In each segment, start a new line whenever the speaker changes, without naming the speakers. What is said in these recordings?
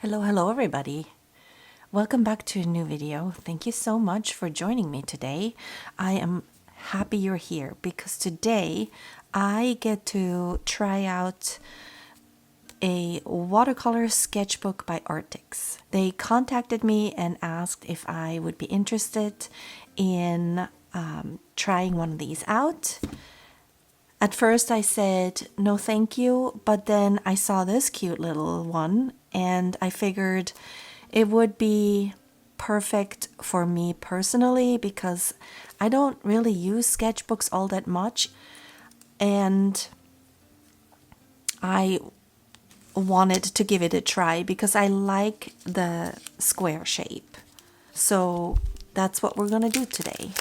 Hello everybody. Welcome back to a new video. Thank you so much for joining me today. I am happy you're here because today I get to try out a watercolor sketchbook by Arrtx. They contacted me and asked if I would be interested in trying one of these out. At first I said no thank you, but then I saw this cute little one and I figured it would be perfect for me personally because I don't really use sketchbooks all that much, and I wanted to give it a try because I like the square shape. So that's what we're gonna do today.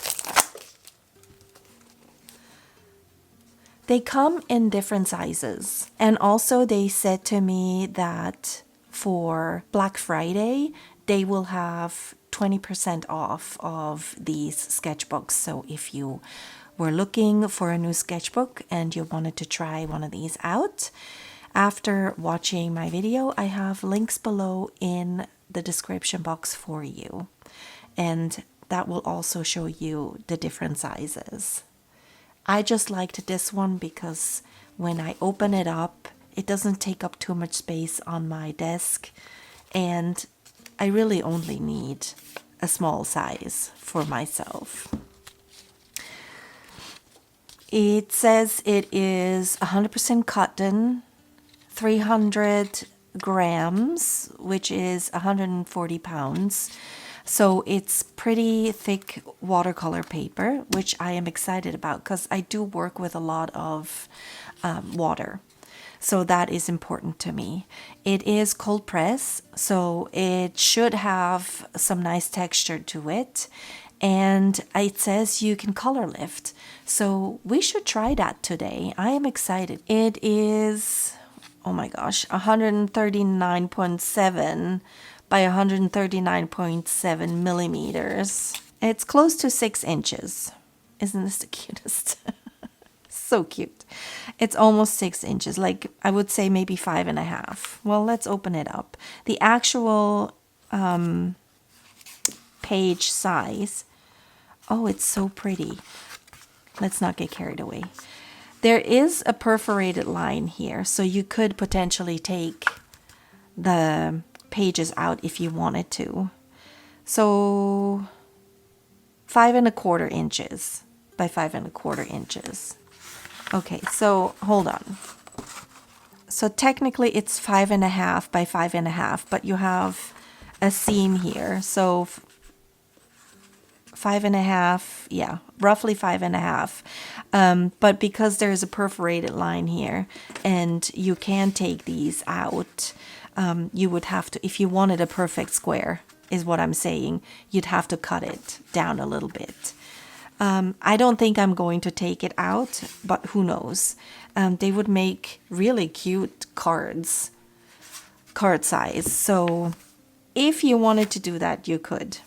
They come in different sizes, and also they said to me that for Black Friday they will have 20% off of these sketchbooks. So if you were looking for a new sketchbook and you wanted to try one of these out, after watching my video, I have links below in the description box for you, and that will also show you the different sizes. I just liked this one because when I open it up, it doesn't take up too much space on my desk, and I really only need a small size for myself. It says it is 100% cotton, 300 grams, which is 140 pounds. So it's pretty thick watercolor paper, which I am excited about because I do work with a lot of water. So that is important to me. It is cold press, so it should have some nice texture to it. And it says you can color lift. So we should try that today. I am excited. It is, oh my gosh, 139.7 by 139.7 millimeters. It's close to 6 inches. Isn't this the cutest? So cute. It's almost 6 inches, like I would say maybe 5.5. Well, let's open it up. The actual page size. Oh, it's so pretty. Let's not get carried away. There is a perforated line here, so you could potentially take the pages out if you wanted to. So 5.25 inches by 5.25 inches. Okay, so hold on. So technically it's 5.5 by 5.5, but you have a seam here. So 5.5, yeah, roughly 5.5. But because there's a perforated line here and you can take these out, you would have to, if you wanted a perfect square, is what I'm saying, you'd have to cut it down a little bit. I don't think I'm going to take it out, but who knows? They would make really cute card size. So if you wanted to do that, you could.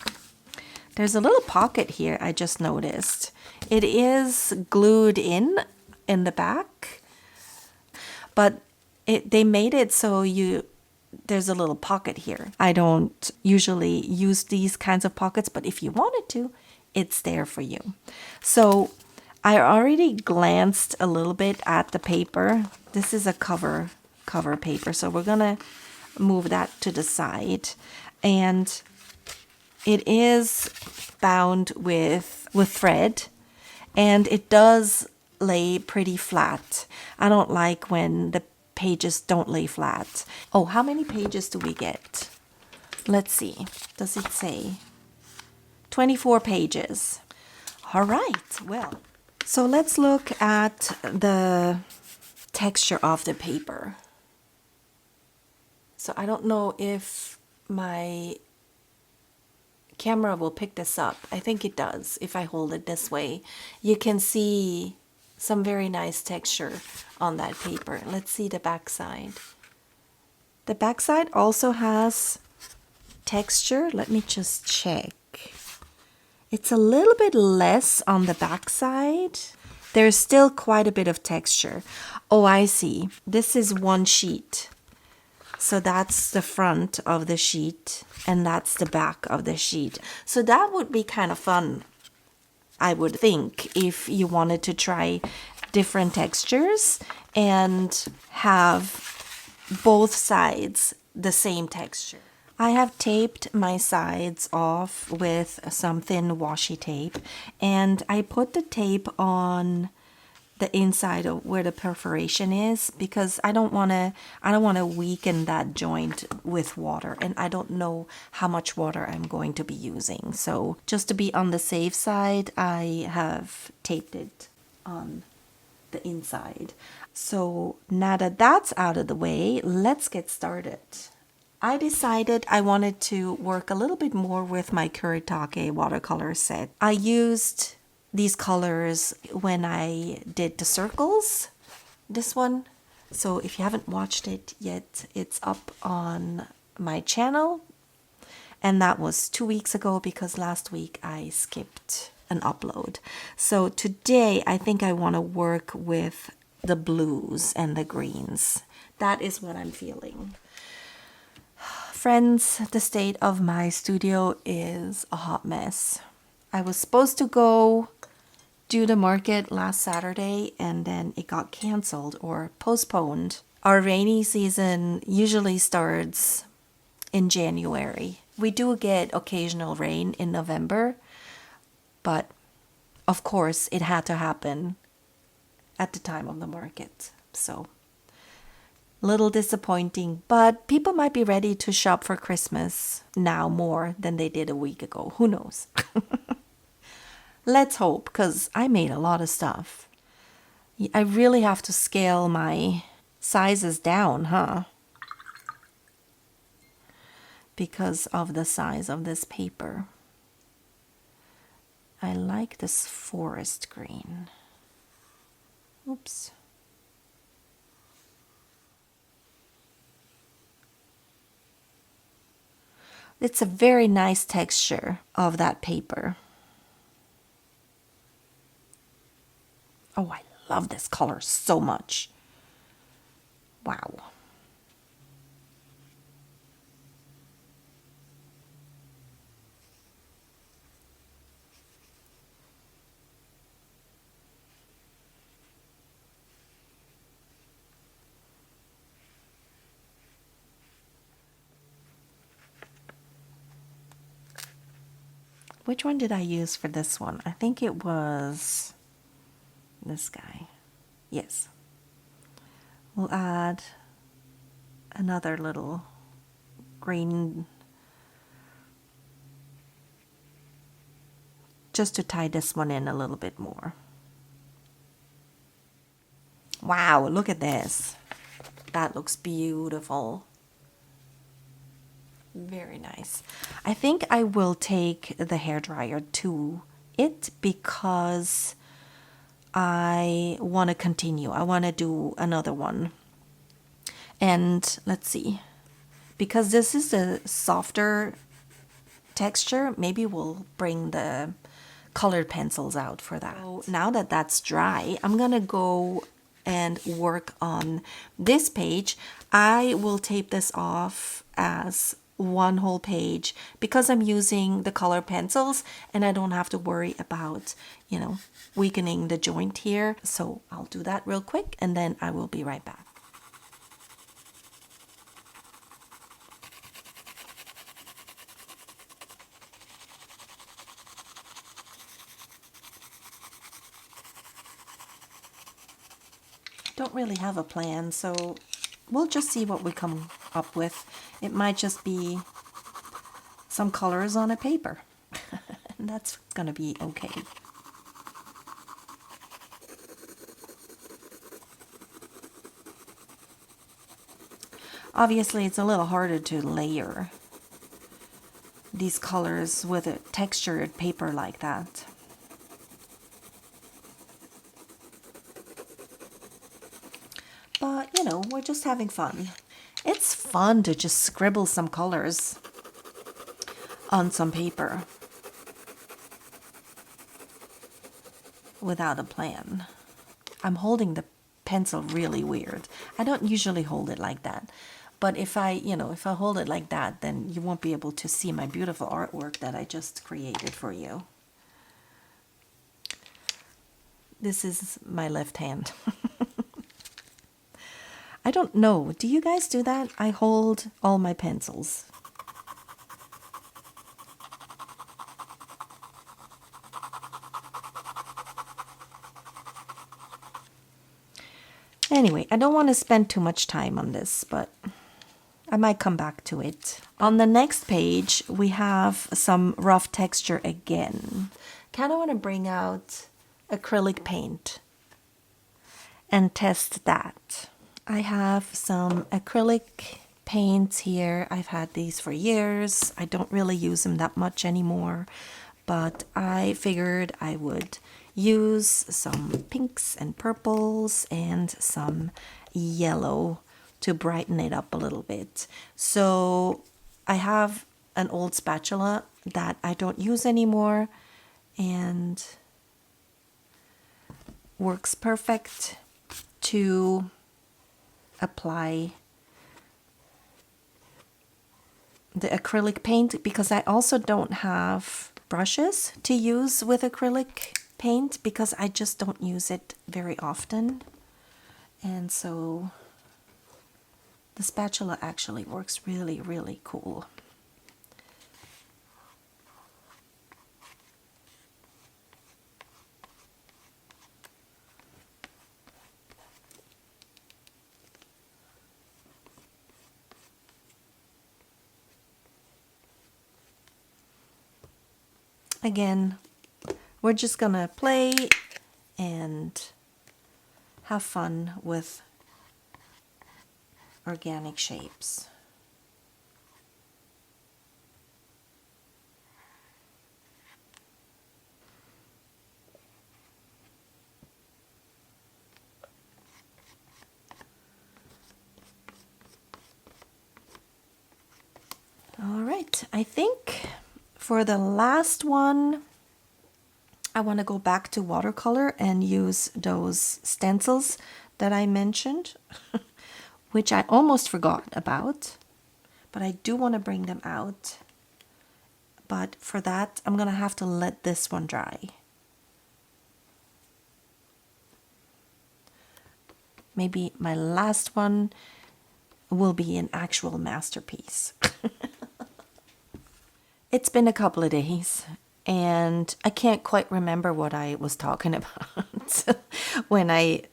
There's a little pocket here I just noticed. It is glued in the back, but they made it so there's a little pocket here. I don't usually use these kinds of pockets, but if you wanted to, it's there for you. So I already glanced a little bit at the paper. This is a cover paper, so we're gonna move that to the side. And it is bound with thread, and it does lay pretty flat. I don't like when the pages don't lay flat. Oh, how many pages do we get? Let's see. Does it say? 24 pages. All right, well, so let's look at the texture of the paper. So I don't know if my camera will pick this up. I think it does if I hold it this way. You can see some very nice texture on that paper. Let's see the back side. The back side also has texture. Let me just check. It's a little bit less on the back side. There's still quite a bit of texture. Oh, I see. This is one sheet. So that's the front of the sheet and that's the back of the sheet. So that would be kind of fun, I would think, if you wanted to try different textures and have both sides the same texture. I have taped my sides off with some thin washi tape, and I put the tape on the inside of where the perforation is because I don't want to weaken that joint with water, and I don't know how much water I'm going to be using. So just to be on the safe side, I have taped it on the inside. So now that that's out of the way, let's get started. I decided I wanted to work a little bit more with my Arrtx watercolor set. I used these colors when I did the circles, this one. So if you haven't watched it yet, it's up on my channel. And that was 2 weeks ago because last week I skipped an upload. So today I think I want to work with the blues and the greens. That is what I'm feeling. Friends, the state of my studio is a hot mess. I was supposed to go do the market last Saturday and then it got canceled or postponed. Our rainy season usually starts in January. We do get occasional rain in November, but of course it had to happen at the time of the market. So little disappointing, but people might be ready to shop for Christmas now more than they did a week ago. Who knows? Let's hope, because I made a lot of stuff. I really have to scale my sizes down, huh? Because of the size of this paper. I like this forest green. Oops. It's a very nice texture of that paper. Oh, I love this color so much. Wow. Which one did I use for this one? I think it was this guy. Yes. We'll add another little green just to tie this one in a little bit more. Wow, look at this. That looks beautiful. Very nice. I think I will take the hairdryer to it because I want to continue. I want to do another one. And let's see. Because this is a softer texture, maybe we'll bring the colored pencils out for that. So now that that's dry, I'm going to go and work on this page. I will tape this off as one whole page because I'm using the color pencils and I don't have to worry about, you know, weakening the joint here. So I'll do that real quick and then I will be right back. Don't really have a plan, so we'll just see what we come up with. It might just be some colors on a paper. And that's gonna be okay. Obviously, it's a little harder to layer these colors with a textured paper like that. But, you know, we're just having fun. It's fun to just scribble some colors on some paper without a plan. I'm holding the pencil really weird. I don't usually hold it like that, But if I, if I hold it like that, then you won't be able to see my beautiful artwork that I just created for you. This is my left hand. I don't know. Do you guys do that? I hold all my pencils. Anyway, I don't want to spend too much time on this, but I might come back to it. On the next page, we have some rough texture again. Kind of want to bring out acrylic paint and test that. I have some acrylic paints here. I've had these for years. I don't really use them that much anymore, but I figured I would use some pinks and purples and some yellow to brighten it up a little bit. So I have an old spatula that I don't use anymore and works perfect to apply the acrylic paint, because I also don't have brushes to use with acrylic paint because I just don't use it very often. And so the spatula actually works really, really cool. Again, we're just gonna play and have fun with organic shapes. All right, I think for the last one, I want to go back to watercolor and use those stencils that I mentioned, which I almost forgot about, but I do want to bring them out. But for that, I'm going to have to let this one dry. Maybe my last one will be an actual masterpiece. It's been a couple of days, and I can't quite remember what I was talking about when I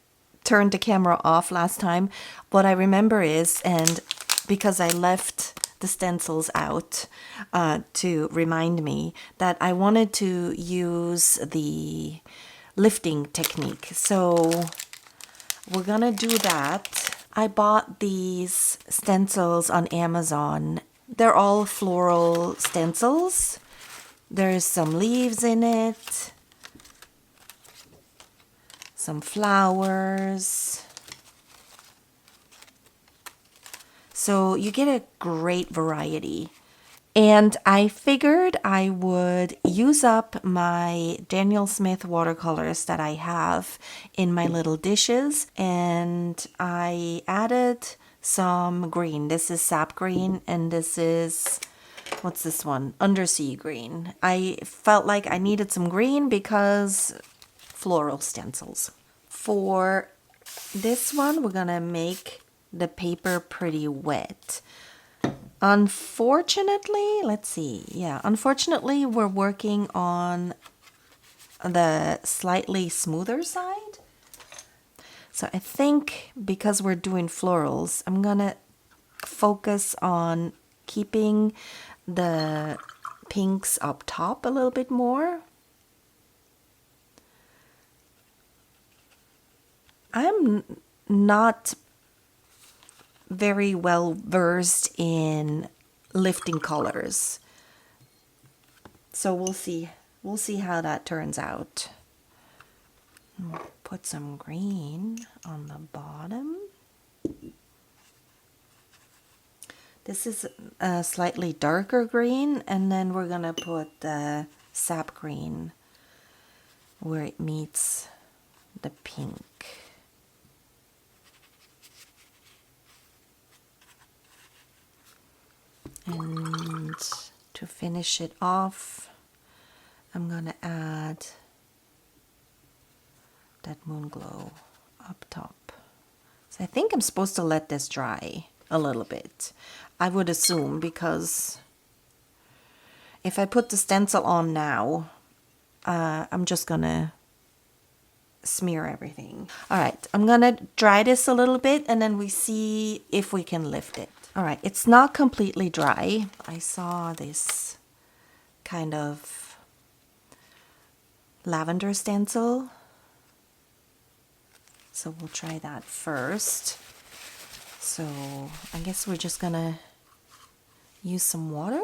turned the camera off last time. What I remember is, and because I left the stencils out to remind me, that I wanted to use the lifting technique. So we're gonna do that. I bought these stencils on Amazon. They're all floral stencils. There's some leaves in it, some flowers. So you get a great variety. And I figured I would use up my Daniel Smith watercolors that I have in my little dishes, and I added some green. This is sap green, and this is, what's this one? Undersea green. I felt like I needed some green because floral stencils. For this one, we're gonna make the paper pretty wet. Unfortunately, let's see. Yeah, unfortunately, we're working on the slightly smoother side. So I think because we're doing florals, I'm gonna focus on keeping the pinks up top a little bit more. I'm not very well versed in lifting colors, so we'll see how that turns out. Put some green on the bottom. This is a slightly darker green, and then we're gonna put the sap green where it meets the pink. And to finish it off, I'm gonna add that moon glow up top. So I think I'm supposed to let this dry a little bit. I would assume, because if I put the stencil on now, I'm just gonna smear everything. All right, I'm gonna dry this a little bit and then we see if we can lift it. All right, it's not completely dry. I saw this kind of lavender stencil, so we'll try that first. So I guess we're just gonna use some water,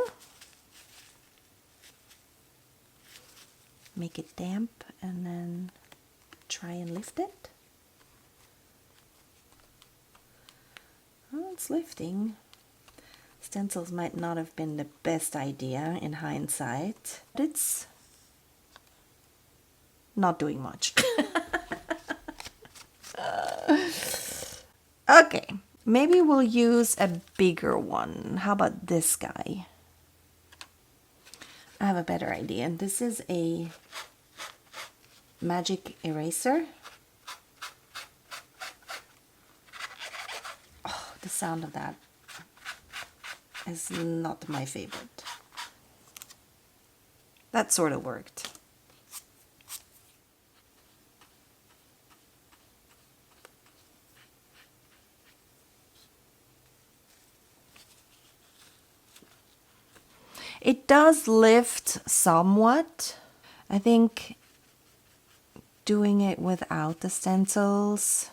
make it damp, and then try and lift it. Oh, it's lifting. Stencils might not have been the best idea in hindsight, but it's not doing much. Okay, maybe we'll use a bigger one. How about this guy? I have a better idea. This is a magic eraser. Oh, the sound of that is not my favorite. That sort of worked. It does lift somewhat. I think doing it without the stencils,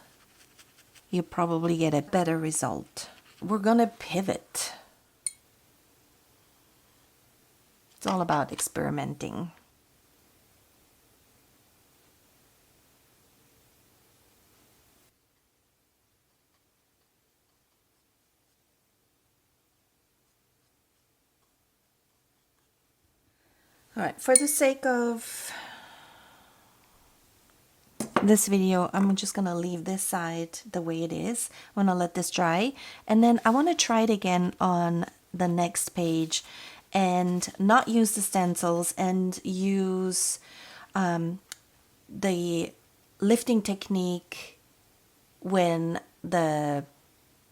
you probably get a better result. We're gonna pivot. It's all about experimenting. All right, for the sake of this video, I'm just gonna leave this side the way it is. I'm gonna let this dry, and then I want to try it again on the next page and not use the stencils and use the lifting technique when the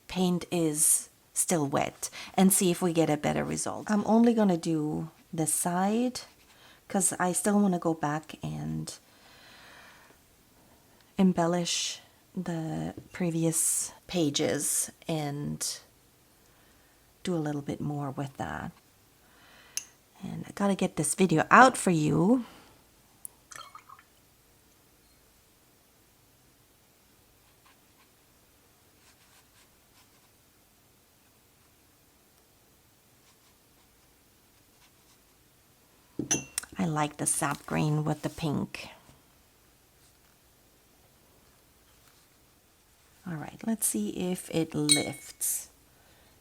paint is still wet, and see if we get a better result. I'm only gonna do this side because I still want to go back and embellish the previous pages and do a little bit more with that. And I gotta get this video out for you. I like the sap green with the pink. All right, let's see if it lifts.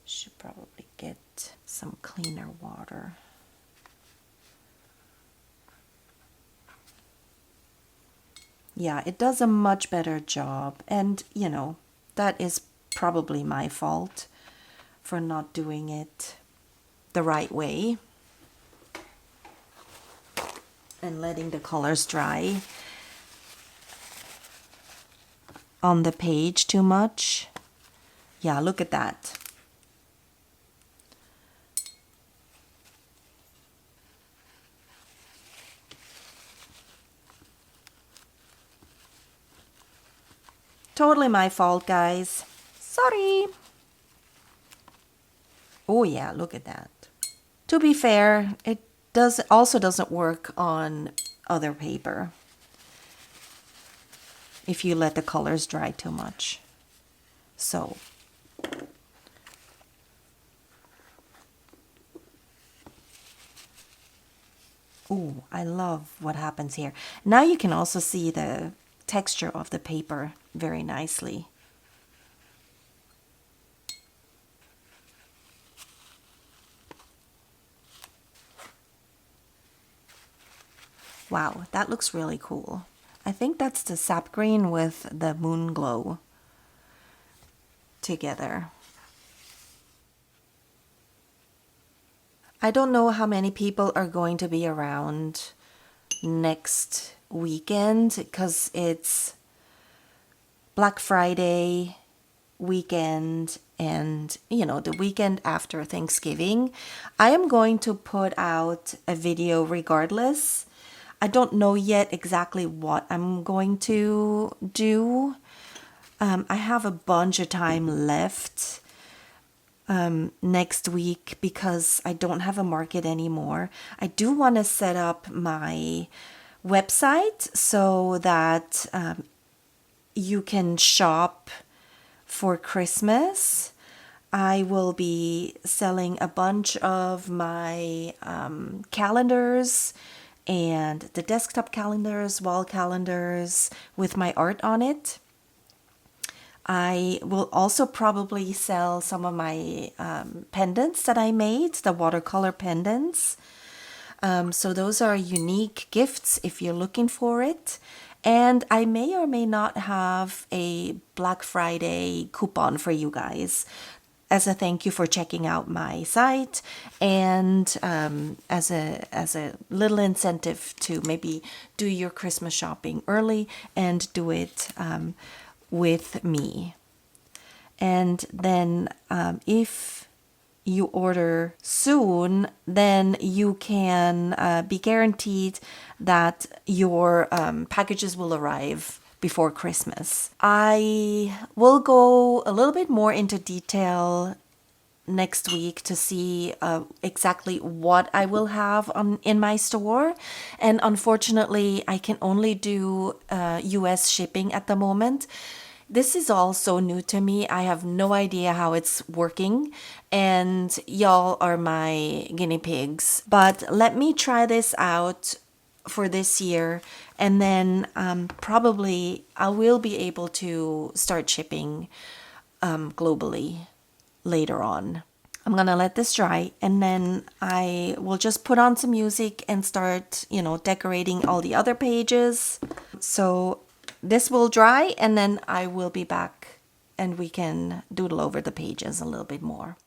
Should probably get some cleaner water. Yeah, it does a much better job, and you know, that is probably my fault for not doing it the right way and letting the colors dry on the page too much. Yeah, look at that. Totally my fault, guys. Sorry. Oh yeah, look at that. To be fair, it also doesn't work on other paper if you let the colors dry too much. So ooh, I love what happens here. Now you can also see the texture of the paper very nicely. Wow, that looks really cool. I think that's the sap green with the moon glow together. I don't know how many people are going to be around next weekend because it's Black Friday weekend and the weekend after Thanksgiving. I am going to put out a video regardless. I don't know yet exactly what I'm going to do. I have a bunch of time left next week because I don't have a market anymore. I do want to set up my website so that you can shop for Christmas. I will be selling a bunch of my calendars and the desktop calendars, wall calendars with my art on it. I will also probably sell some of my pendants that I made, the watercolor pendants. So those are unique gifts if you're looking for it. And I may or may not have a Black Friday coupon for you guys as a thank you for checking out my site and as a little incentive to maybe do your Christmas shopping early and do it with me. And then if you order soon, then you can be guaranteed that your packages will arrive before Christmas. I will go a little bit more into detail next week to see exactly what I will have in my store. And unfortunately, I can only do US shipping at the moment. This is all so new to me. I have no idea how it's working, and y'all are my guinea pigs. But let me try this out for this year, and then probably I will be able to start shipping globally later on. I'm gonna let this dry and then I will just put on some music and start, decorating all the other pages. So this will dry and then I will be back and we can doodle over the pages a little bit more.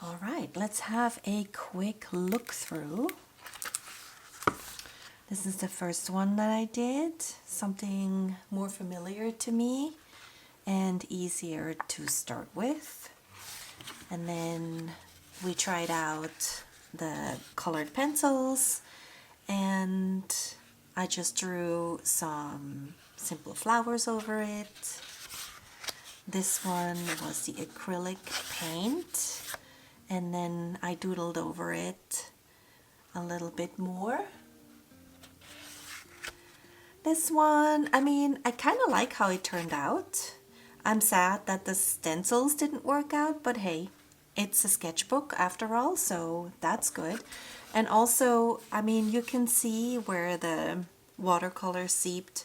All right, let's have a quick look through. This is the first one that I did, something more familiar to me and easier to start with. And then we tried out the colored pencils, and I just drew some simple flowers over it. This one was the acrylic paint, and then I doodled over it a little bit more. This one, I mean, I kind of like how it turned out. I'm sad that the stencils didn't work out, but hey, it's a sketchbook after all, so that's good. And also, I mean, you can see where the watercolor seeped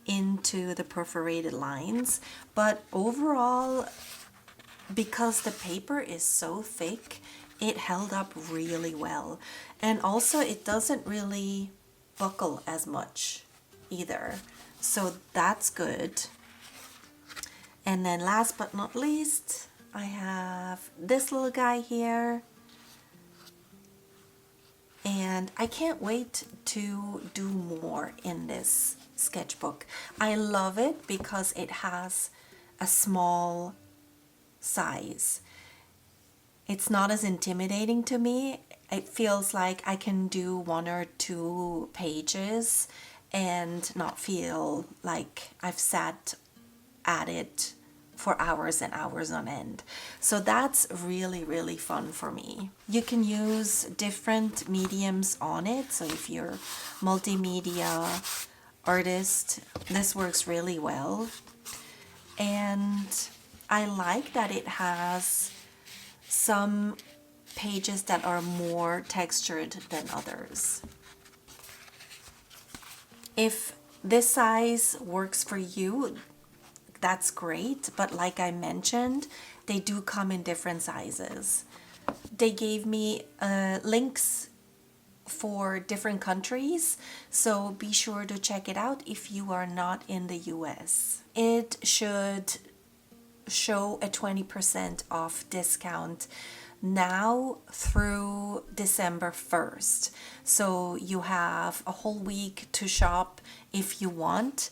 into the perforated lines, but overall, because the paper is so thick, it held up really well. And also, it doesn't really buckle as much either, so that's good. And then last but not least, I have this little guy here, and I can't wait to do more in this sketchbook. I love it because it has a small size. It's not as intimidating to me. It feels like I can do 1 or 2 pages and not feel like I've sat at it for hours and hours on end. So that's really, really fun for me. You can use different mediums on it. So if you're multimedia artist, this works really well. And I like that it has some pages that are more textured than others. If this size works for you, that's great, but like I mentioned, they do come in different sizes. They gave me links for different countries, so be sure to check it out if you are not in the US. It should show a 20% off discount now through December 1st. So you have a whole week to shop if you want,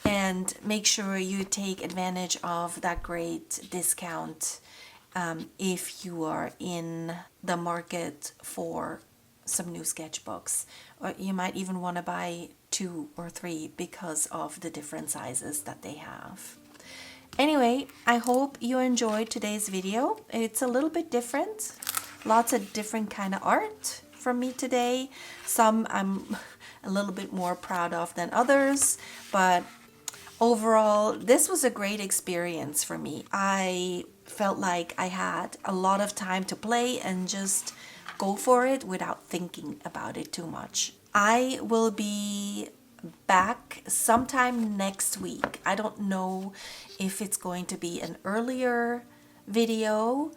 and make sure you take advantage of that great discount if you are in the market for some new sketchbooks. Or you might even want to buy 2 or 3 because of the different sizes that they have. Anyway, I hope you enjoyed today's video. It's a little bit different. Lots of different kind of art from me today. Some I'm a little bit more proud of than others, but overall, this was a great experience for me. I felt like I had a lot of time to play and just go for it without thinking about it too much. I will be back sometime next week. I don't know if it's going to be an earlier video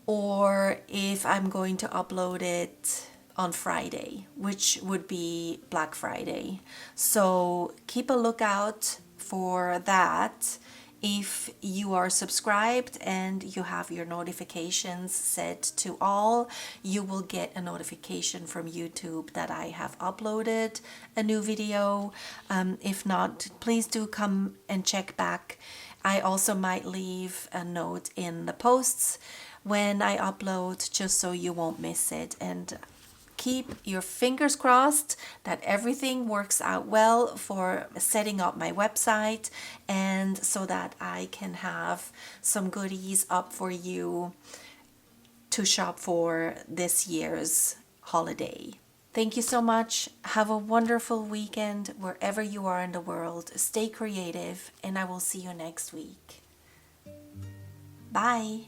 or if I'm going to upload it on Friday, which would be Black Friday. So keep a lookout for that. If you are subscribed and you have your notifications set to all, you will get a notification from YouTube that I have uploaded a new video. If not, please do come and check back. I also might leave a note in the posts when I upload, just so you won't miss it. And keep your fingers crossed that everything works out well for setting up my website, and so that I can have some goodies up for you to shop for this year's holiday. Thank you so much. Have a wonderful weekend wherever you are in the world. Stay creative, and I will see you next week. Bye.